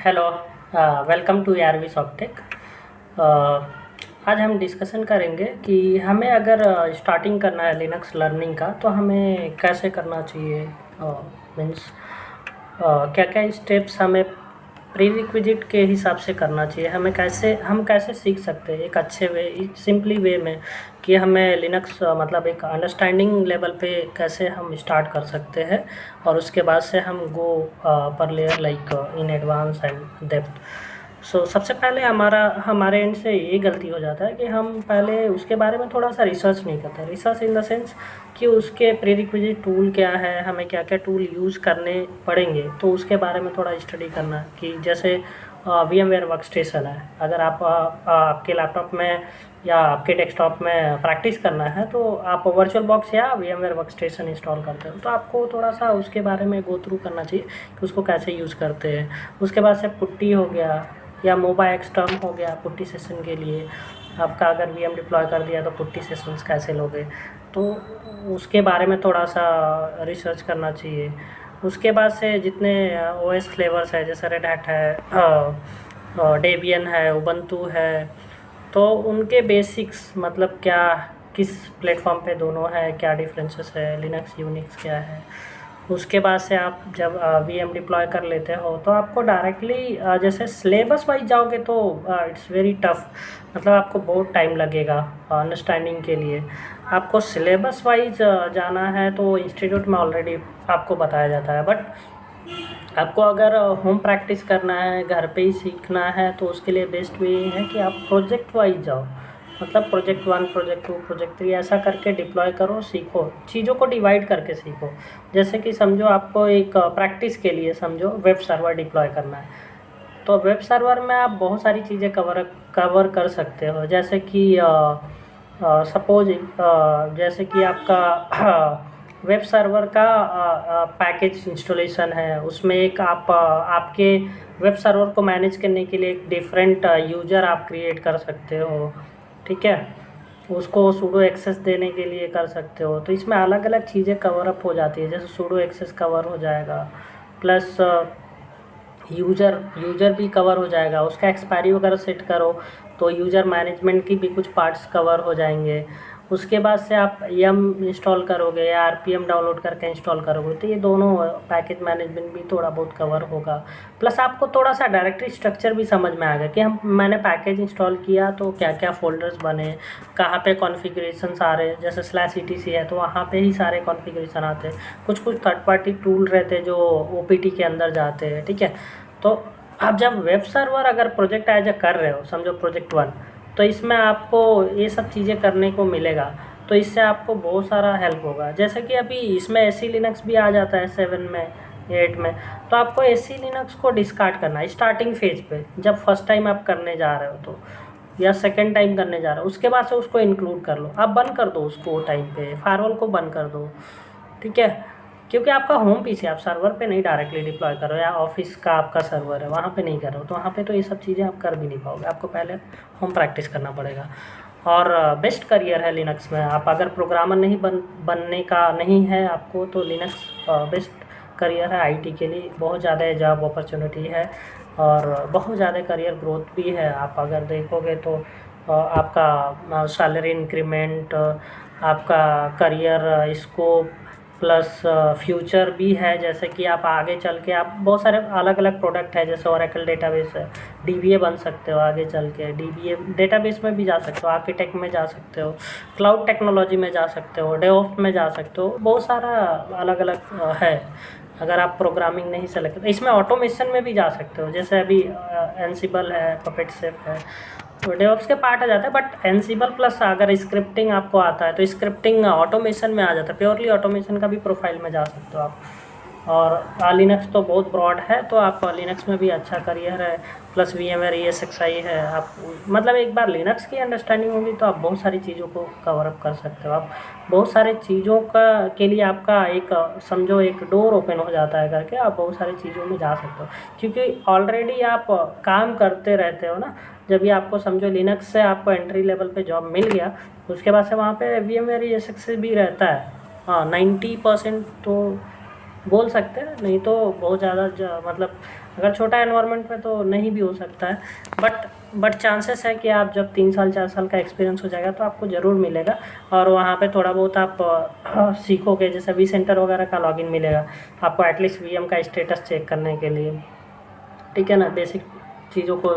Hello. Welcome to RV Softech. आज हम discussion करेंगे कि हमें अगर स्टार्टिंग करना है लिनक्स लर्निंग का तो हमें कैसे करना चाहिए। मीन्स क्या क्या स्टेप्स हमें प्री रिक्विजिट के हिसाब से करना चाहिए, हम कैसे सीख सकते हैं एक अच्छे वे सिंपली वे में कि हमें लिनक्स मतलब एक अंडरस्टैंडिंग लेवल पे कैसे हम स्टार्ट कर सकते हैं और उसके बाद से हम गो पर layer like in advance and depth. सबसे पहले हमारे एंड से ये गलती हो जाता है कि हम पहले उसके बारे में थोड़ा सा रिसर्च नहीं करते। रिसर्च इन द सेंस कि उसके प्री रिक्विजिट टूल क्या है, हमें क्या क्या टूल यूज़ करने पड़ेंगे, तो उसके बारे में थोड़ा स्टडी करना कि जैसे VMware वर्कस्टेशन है। अगर आपके लैपटॉप में या आपके डेस्कटॉप में प्रैक्टिस करना है तो आप वर्चुअल बॉक्स या VMware वर्कस्टेशन इंस्टॉल करते हो, तो आपको थोड़ा सा उसके बारे में गो थ्रू करना चाहिए कि उसको कैसे यूज़ करते हैं। उसके बाद से पुट्टी हो गया या मोबाइल एक्सटर्म हो गया पुट्टी सेशन के लिए। आपका अगर VM डिप्लॉय कर दिया तो पुट्टी सेशंस कैसे लोगे, तो उसके बारे में थोड़ा सा रिसर्च करना चाहिए। उसके बाद से जितने OS फ्लेवर्स है जैसे रेड हैट है, डेबियन है, उबंटू है, तो उनके बेसिक्स मतलब क्या किस प्लेटफॉर्म पे दोनों है, क्या डिफरेंसेस है, लिनक्स यूनिक्स क्या है। उसके बाद से आप जब VM डिप्लॉय कर लेते हो तो आपको डायरेक्टली जैसे सिलेबस वाइज जाओगे तो इट्स वेरी टफ, मतलब आपको बहुत टाइम लगेगा अंडरस्टैंडिंग के लिए। आपको सिलेबस वाइज जाना है तो इंस्टीट्यूट में ऑलरेडी आपको बताया जाता है, बट आपको अगर होम प्रैक्टिस करना है, घर पे ही सीखना है, तो उसके लिए बेस्ट वे ये है कि आप प्रोजेक्ट वाइज जाओ। मतलब प्रोजेक्ट 1, प्रोजेक्ट 2, प्रोजेक्ट 3 ऐसा करके डिप्लॉय करो, सीखो, चीज़ों को डिवाइड करके सीखो। जैसे कि समझो आपको एक प्रैक्टिस के लिए समझो वेब सर्वर डिप्लॉय करना है, तो वेब सर्वर में आप बहुत सारी चीज़ें कवर कर सकते हो। जैसे कि सपोज जैसे कि आपका वेब सर्वर का पैकेज इंस्टॉलेशन है, उसमें एक आपके वेब सर्वर को मैनेज करने के लिए एक डिफरेंट यूज़र आप क्रिएट कर सकते हो, ठीक है। उसको सूडो एक्सेस देने के लिए कर सकते हो, तो इसमें अलग अलग चीज़ें कवर अप हो जाती है। जैसे सूडो एक्सेस कवर हो जाएगा, प्लस यूज़र भी कवर हो जाएगा। उसका एक्सपायरी वगैरह सेट करो तो यूज़र मैनेजमेंट की भी कुछ पार्ट्स कवर हो जाएंगे। उसके बाद से आप यम इंस्टॉल करोगे या RPM डाउनलोड करके इंस्टॉल करोगे तो ये दोनों पैकेज मैनेजमेंट भी थोड़ा बहुत कवर होगा। प्लस आपको थोड़ा सा डायरेक्टरी स्ट्रक्चर भी समझ में आएगा कि मैंने पैकेज इंस्टॉल किया तो क्या क्या फोल्डर्स बने, कहाँ पे कॉन्फ़िगरेशंस आ रहे हैं। जैसे /etc है तो वहाँ पे ही सारे कॉन्फ़िगरेशन आते हैं। कुछ कुछ थर्ड पार्टी टूल रहते हैं जो OPT के अंदर जाते हैं, ठीक है। तो आप जब वेब सर्वर अगर प्रोजेक्ट एज कर रहे हो, समझो प्रोजेक्ट 1, तो इसमें आपको ये सब चीज़ें करने को मिलेगा, तो इससे आपको बहुत सारा हेल्प होगा। जैसे कि अभी इसमें AC लिनक्स भी आ जाता है 7 में, 8 में, तो आपको AC लिनक्स को डिस्कार्ड करना है स्टार्टिंग फेज पे, जब फर्स्ट टाइम आप करने जा रहे हो तो, या सेकेंड टाइम करने जा रहे हो। उसके बाद से उसको इंक्लूड कर लो, आप बंद कर दो उसको टाइम पे, फायरवॉल को बंद कर दो, ठीक है। क्योंकि आपका होम PC आप सर्वर पे नहीं डायरेक्टली डिप्लॉय करो, या ऑफिस का आपका सर्वर है वहाँ पे नहीं करो, तो वहाँ पे तो ये सब चीज़ें आप कर भी नहीं पाओगे। आपको पहले होम प्रैक्टिस करना पड़ेगा। और बेस्ट करियर है लिनक्स में। आप अगर प्रोग्रामर नहीं बनने का नहीं है आपको, तो लिनक्स बेस्ट करियर है। IT के लिए बहुत ज़्यादा जॉब अपॉर्चुनिटी है और बहुत ज़्यादा करियर ग्रोथ भी है। आप अगर देखोगे तो आपका सैलरी इंक्रीमेंट, आपका करियर स्कोप, प्लस फ्यूचर भी है। जैसे कि आप आगे चल के आप बहुत सारे अलग अलग प्रोडक्ट है, जैसे ओरेकल डेटाबेस है, DBA बन सकते हो आगे चल के, DBA डेटाबेस में भी जा सकते हो, आर्किटेक्ट में जा सकते हो, क्लाउड टेक्नोलॉजी में जा सकते हो, डेवऑप्स में जा सकते हो, बहुत सारा अलग अलग है। अगर आप प्रोग्रामिंग नहीं सेलेक्ट, इसमें ऑटोमेशन में भी जा सकते हो। जैसे अभी एनसिबल है, पपेट शेफ है, तो डेवऑप्स के पार्ट आ जाता है, बट एनसिबल प्लस अगर स्क्रिप्टिंग आपको आता है तो स्क्रिप्टिंग ऑटोमेशन में आ जाता है। प्योरली ऑटोमेशन का भी प्रोफाइल में जा सकते हो आप। और लिनक्स तो बहुत ब्रॉड है, तो आप लिनक्स में भी अच्छा करियर है। प्लस VMware ESXi है। आप मतलब एक बार लिनक्स की अंडरस्टैंडिंग होगी तो आप बहुत सारी चीज़ों को कवर अप कर सकते हो। आप बहुत सारी चीज़ों का के लिए आपका एक समझो एक डोर ओपन हो जाता है करके, आप बहुत सारी चीज़ों में जा सकते हो, क्योंकि ऑलरेडी आप काम करते रहते हो ना। जब भी आपको समझो लिनक्स से आपको एंट्री लेवल पे जॉब मिल गया, उसके बाद से वहाँ पे VMware ESXi भी रहता है। हाँ, 90% तो बोल सकते हैं, नहीं तो बहुत ज़्यादा मतलब अगर छोटा एनवायरनमेंट में तो नहीं भी हो सकता है, बट चांसेस है कि आप जब 3 साल 4 साल का एक्सपीरियंस हो जाएगा तो आपको ज़रूर मिलेगा। और वहाँ पे थोड़ा बहुत आप सीखोगे, जैसे वी सेंटर वगैरह का लॉगिन मिलेगा आपको एटलीस्ट वीएम का स्टेटस चेक करने के लिए, ठीक है ना, बेसिक चीज़ों को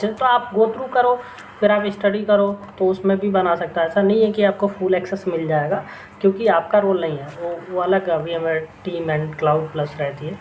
तो आप गो थ्रू करो, फिर आप स्टडी करो तो उसमें भी बना सकता है। ऐसा नहीं है कि आपको फुल एक्सेस मिल जाएगा, क्योंकि आपका रोल नहीं है वो अलग VMware team and cloud plus रहती है।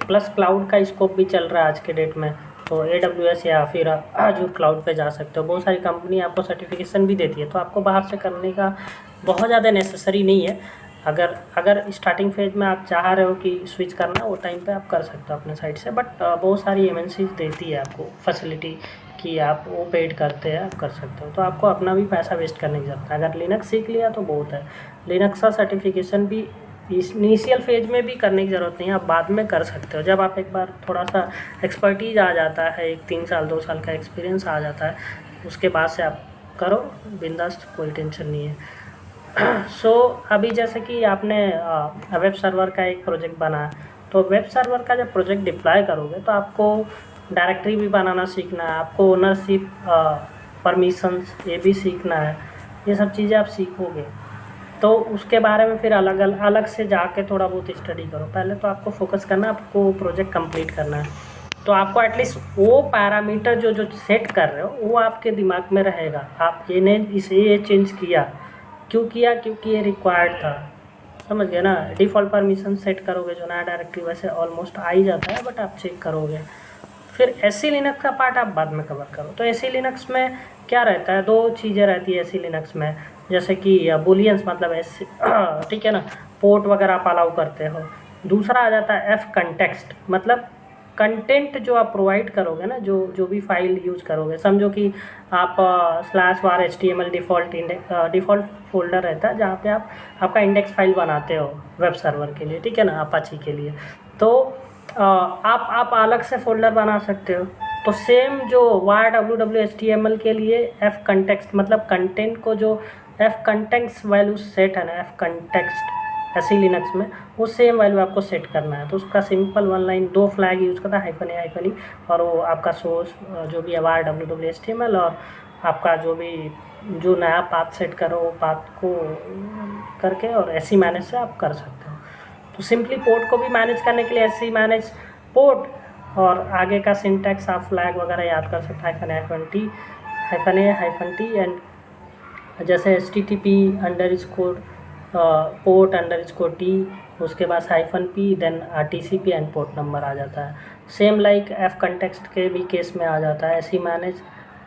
प्लस क्लाउड का स्कोप भी चल रहा है आज के डेट में, तो AWS या फिर Azure क्लाउड पे जा सकते हो। बहुत सारी कंपनी आपको सर्टिफिकेशन भी देती है, तो आपको बाहर से करने का बहुत ज़्यादा नेसेसरी नहीं है। अगर अगर स्टार्टिंग फेज में आप चाह रहे हो कि स्विच करना, वो टाइम पे आप कर सकते हो अपने साइड से, बट बहुत सारी MNCs देती है आपको फैसिलिटी कि आप वो पेड करते हैं, आप कर सकते हो। तो आपको अपना भी पैसा वेस्ट करने की ज़रूरत है। अगर लिनक्स सीख लिया तो बहुत है। लिनक्स का सर्टिफिकेशन भी इस इनिशियल फेज में भी करने की ज़रूरत नहीं है, आप बाद में कर सकते हो। जब आप एक बार थोड़ा सा एक्सपर्टीज आ जाता है, एक 3 साल 2 साल का एक्सपीरियंस आ जाता है, उसके बाद से आप करो बिंदास, कोई टेंशन नहीं है। सो अभी जैसे कि आपने वेब सर्वर का एक प्रोजेक्ट बनाया, तो वेब सर्वर का जब प्रोजेक्ट डिप्लॉय करोगे तो आपको डायरेक्टरी भी बनाना सीखना है, आपको ओनरशिप परमिशंस ये भी सीखना है। ये सब चीज़ें आप सीखोगे तो उसके बारे में फिर अलग से जाके थोड़ा बहुत स्टडी करो। पहले तो आपको फोकस करना है, आपको प्रोजेक्ट कंप्लीट करना है, तो आपको एटलीस्ट वो पैरामीटर जो जो सेट कर रहे हो वो आपके दिमाग में रहेगा। आप ये चेंज किया, क्यों किया, क्योंकि ये रिक्वायर्ड था, समझ गए ना। डिफ़ॉल्ट परमिशन सेट करोगे जो नया डायरेक्टरी वैसे ऑलमोस्ट आ ही जाता है, बट आप चेक करोगे। फिर एससी लिनक्स का पार्ट आप बाद में कवर करो। तो एससी लिनक्स में क्या रहता है, 2 चीज़ें रहती है एससी लिनक्स में, जैसे कि बुलियंस मतलब एस ठीक है ना, पोर्ट वगैरह आप अलाउ करते हो। दूसरा आ जाता है एफ कंटेक्स्ट, मतलब कंटेंट जो आप प्रोवाइड करोगे ना, जो जो भी फाइल यूज करोगे, समझो कि आप /var/html डिफ़ॉल्ट फोल्डर रहता है जहाँ पे आप आपका इंडेक्स फाइल बनाते हो वेब सर्वर के लिए, ठीक है ना, अपाची के लिए। तो आप अलग से फोल्डर बना सकते हो। तो सेम जो var/ww/html के लिए एफ कंटेक्स्ट मतलब कंटेंट को जो एफ कंटेक्स्ट वैल्यू सेट है ना, एफ कंटेक्स्ट एससी लिनक्स में वो सेम वैल्यू आपको सेट करना है। तो उसका सिंपल 1 लाइन 2 फ्लैग यूज़ करता है, -a और वो आपका सोर्स जो भी है var/ww/html, और आपका जो नया पाथ सेट करो वो पाथ को करके और एससी मैनेज से आप कर सकते हो। तो सिंपली पोर्ट को भी मैनेज करने के लिए एससी मैनेज पोर्ट, और आगे का सिंटैक्स आप फ्लैग वगैरह याद कर सकते हैं, -a-t एंड जैसे HTTP _पोर्ट_t, उसके बाद -p, then TCP and port number आ जाता है। सेम लाइक एफ कंटेक्स्ट के भी केस में आ जाता है, ऐसी मैनेज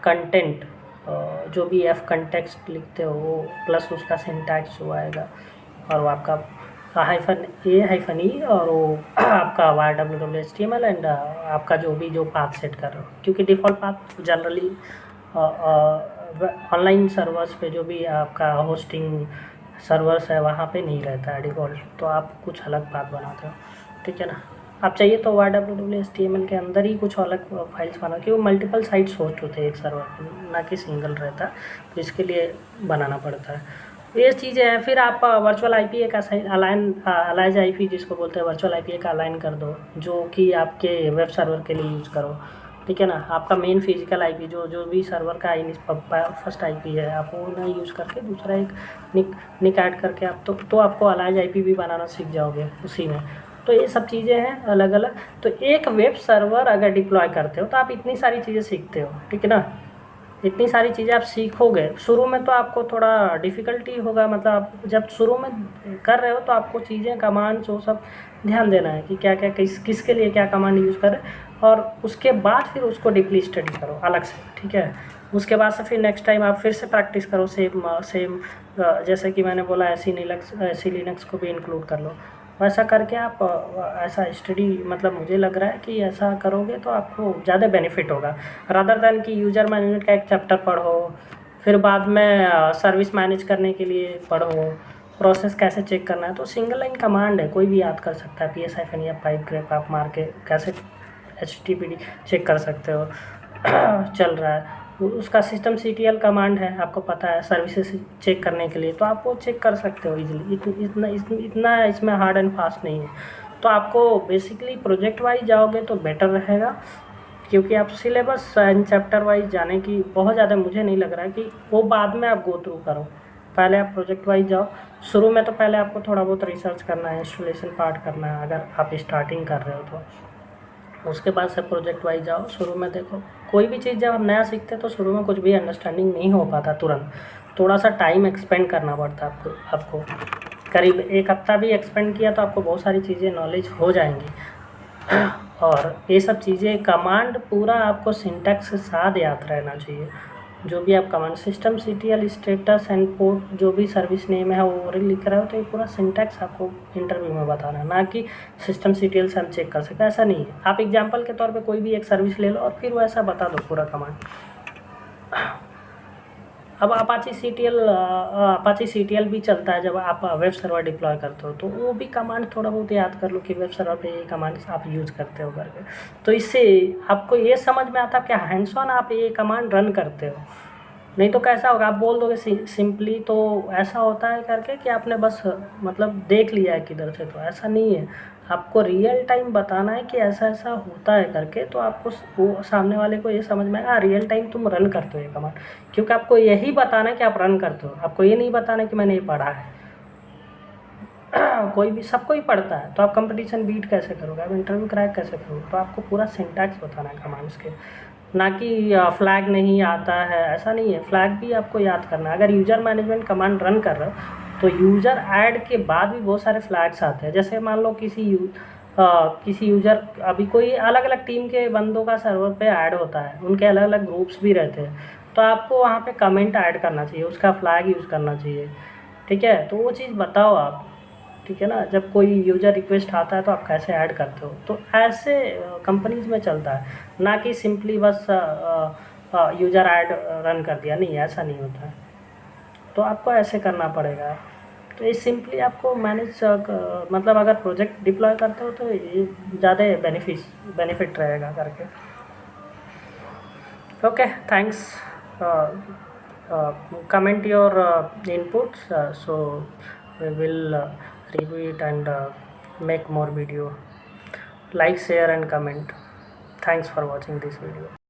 कंटेंट जो भी एफ कंटेक्स्ट लिखते हो वो प्लस उसका सिंटैक्स जो आएगा, और वो आपका -a-e और वो आपका var/ww/html एंड आपका जो पाथ सेट कर रहे हो, क्योंकि default path generally online servers पे जो भी आपका होस्टिंग सर्वर्स है वहाँ पे नहीं रहता है डिफ़ॉल्ट, तो आप कुछ अलग पाथ बनाते हो, ठीक है ना। आप चाहिए तो var/ww/html के अंदर ही कुछ अलग फाइल्स बना, क्योंकि वो मल्टीपल साइट्स होस्ट होते हैं एक सर्वर पे, ना कि सिंगल रहता, तो इसके लिए बनाना पड़ता है। ये चीज़ें हैं। फिर आप वर्चुअल आईपी एक अलाइज आईपी जिसको बोलते हैं, वर्चुअल आईपी एक अलाइन कर दो जो कि आपके वेब सर्वर के लिए यूज़ करो, ठीक है ना। आपका मेन फिजिकल आईपी जो भी सर्वर का फर्स्ट आईपी है, आप वो ना यूज़ करके दूसरा एक निक ऐड करके आप तो आपको अलाइज आईपी भी बनाना सीख जाओगे उसी में। तो ये सब चीज़ें हैं अलग अलग। तो एक वेब सर्वर अगर डिप्लॉय करते हो तो आप इतनी सारी चीज़ें सीखते हो, ठीक है ना। इतनी सारी चीज़ें आप सीखोगे। शुरू में तो आपको थोड़ा डिफ़िकल्टी होगा, मतलब आप जब शुरू में कर रहे हो तो आपको चीज़ें कमांड्स वो सब ध्यान देना है कि क्या क्या किसके लिए क्या कमांड यूज़ करें, और उसके बाद फिर उसको डीपली स्टडी करो अलग से, ठीक है। उसके बाद से फिर नेक्स्ट टाइम आप फिर से प्रैक्टिस करो सेम जैसे कि मैंने बोला एससी लिनक्स को भी इंक्लूड कर लो। वैसा करके आप ऐसा स्टडी, मतलब मुझे लग रहा है कि ऐसा करोगे तो आपको ज़्यादा बेनिफिट होगा, रादर दैन कि यूज़र मैनेजमेंट का एक चैप्टर पढ़ो, फिर बाद में सर्विस मैनेज करने के लिए पढ़ो, प्रोसेस कैसे चेक करना है। तो सिंगल लाइन कमांड है, कोई भी याद कर सकता है, PS- या पाइप ग्रेप आप मार के कैसे HTTP चेक कर सकते हो चल रहा है। उसका सिस्टम सीटीएल कमांड है, आपको पता है, सर्विसेज चेक करने के लिए, तो आप वो चेक कर सकते हो इजीली। इतना इसमें हार्ड एंड फास्ट नहीं है। तो आपको बेसिकली प्रोजेक्ट वाइज जाओगे तो बेटर रहेगा, क्योंकि आप सिलेबस एंड चैप्टर वाइज जाने की बहुत ज़्यादा मुझे नहीं लग रहा है कि वो बाद में आप गो थ्रू करो। पहले आप प्रोजेक्ट वाइज जाओ। शुरू में तो पहले आपको थोड़ा बहुत रिसर्च करना है, इंस्टॉलेशन पार्ट करना है, अगर आप स्टार्टिंग कर रहे हो तो। उसके बाद से प्रोजेक्ट वाइज जाओ। शुरू में देखो, कोई भी चीज़ जब हम नया सीखते हैं तो शुरू में कुछ भी अंडरस्टैंडिंग नहीं हो पाता तुरंत, थोड़ा सा टाइम एक्सपेंड करना पड़ता है आपको करीब 1 हफ्ता भी एक्सपेंड किया तो आपको बहुत सारी चीज़ें नॉलेज हो जाएंगी। और ये सब चीज़ें कमांड पूरा आपको सिंटैक्स के साथ याद रहना चाहिए। जो भी आप command system CTL status and port जो भी सर्विस नेम है वो लिख रहे हो तो ये पूरा सिंटैक्स आपको इंटरव्यू में बताना है, ना कि सिस्टम सीटीएल से हम चेक कर सकते हैं, ऐसा नहीं है। आप एग्जांपल के तौर पे कोई भी एक सर्विस ले लो और फिर वो ऐसा बता दो पूरा कमांड। अब अपाची सीटीएल भी चलता है जब आप वेब सर्वर डिप्लॉय करते हो, तो वो भी कमांड थोड़ा बहुत याद कर लो कि वेब सर्वर पे ये कमांड आप यूज़ करते हो करके। तो इससे आपको ये समझ में आता है कि हैंड्स ऑन आप ये कमांड रन करते हो। नहीं तो कैसा होगा, आप बोल दोगे सिंपली तो ऐसा होता है करके कि आपने बस मतलब देख लिया है किधर से, तो ऐसा नहीं है। आपको रियल टाइम बताना है कि ऐसा ऐसा होता है करके, तो आपको वो सामने वाले को ये समझ में आएगा रियल टाइम तुम रन करते हो ये कमांड, क्योंकि आपको यही बताना है कि आप रन करते हो, आपको ये नहीं बताना है कि मैंने ये पढ़ा है। कोई भी सबको ही पढ़ता है, तो आप कंपटीशन बीट कैसे करोगे, आप इंटरव्यू क्रैक कैसे करोगे। तो आपको पूरा सिंटैक्स बताना है कमांड्स के, ना कि फ्लैग नहीं आता है, ऐसा नहीं है। फ्लैग भी आपको याद करना है। अगर यूज़र मैनेजमेंट कमांड रन कर रहे हो तो यूज़र ऐड के बाद भी बहुत सारे फ्लैग्स आते हैं। जैसे मान लो किसी यूज़र, अभी कोई अलग अलग टीम के बंदों का सर्वर पे ऐड होता है, उनके अलग अलग ग्रुप्स भी रहते हैं, तो आपको वहाँ पे कमेंट ऐड करना चाहिए, उसका फ्लैग यूज़ करना चाहिए, ठीक है। तो वो चीज़ बताओ आप, ठीक है ना। जब कोई यूज़र रिक्वेस्ट आता है तो आप कैसे ऐड करते हो, तो ऐसे कंपनीज में चलता है, ना कि सिंपली बस यूज़र ऐड रन कर दिया, नहीं, ऐसा नहीं होता है। तो आपको ऐसे करना पड़ेगा। तो ये सिंपली आपको मैनेज मतलब अगर प्रोजेक्ट डिप्लॉय करते हो तो ये ज़्यादा बेनिफिट रहेगा करके। Okay, thanks. comment your inputs, so we will review it and make more video. Like, share and comment. Thanks for watching this video.